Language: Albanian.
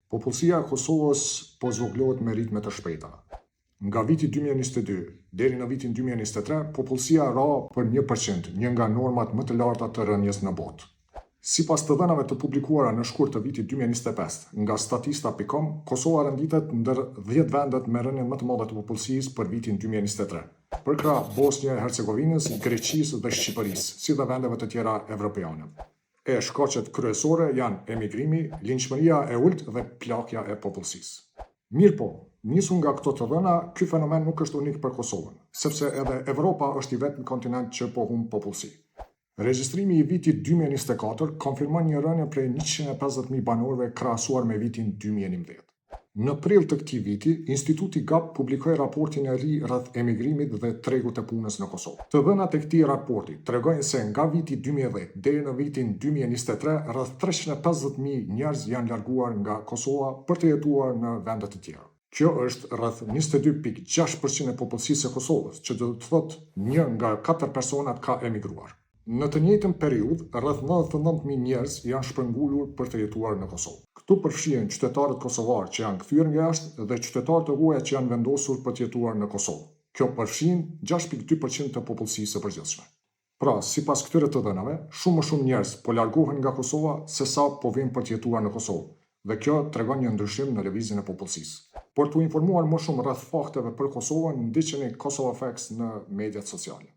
Popullsia e Kosovës po zvogëlohet me ritme të shpejta. Nga viti 2022 deri në vitin 2023, popullsia ra për 1%, një nga normat më të larta të rënjes në botë. Sipas të dhënave të publikuara në shkurt të vitit 2025 nga statista.com, Kosova renditet ndër 10 vendet me rënien më të madhe të popullsisë për vitin 2023, përkrah Bosnjë e Hercegovinës, Greqisë dhe Shqipërisë, si dhe vendeve të tjera evropiane. Shkaqet kryesore janë emigrimi, linçmëria e ulët dhe plakja e popullsisë. Mirpo, nisur nga këto të dhëna, ky fenomen nuk është unik për Kosovën, sepse edhe Evropa është i vetmi kontinent që po humb popullsi. Regjistrimi i vitit 2024 konfirmon një rënje prej 150.000 banorëve krahasuar me vitin 2011. Në prill të këtij viti, Instituti GAP publikoi raportin e ri rreth emigrimit dhe tregut të punës në Kosovë. Të dhënat e këtij raporti tregojnë se nga viti 2010 deri në vitin 2023, rreth 350.000 njerëz janë larguar nga Kosova për të jetuar në vende të tjera. Kjo është rreth 22.6% e popullsisë së Kosovës, që do të thotë 1 nga 4 personat ka emigruar. Në të njëjtën periudhë, rreth 99.000 njerëz janë shpërngulur për të jetuar në Kosovë. Këtu përfshihen qytetarët kosovarë që janë kthyer nga jashtë dhe qytetarët e huaj që janë vendosur për të jetuar në Kosovë. Kjo përfshin 6.2% të popullsisë së përgjithshme. Pra, sipas këtyre të dhënave, shumë më shumë njerëz po largohen nga Kosova se sa po vijnë për të jetuar në Kosovë. Dhe kjo tregon një ndryshim në lëvizjen e popullsisë. Por t'u informuar më shumë rreth fakteve për Kosovën, ndiqeni Kosova Facts në mediat sociale.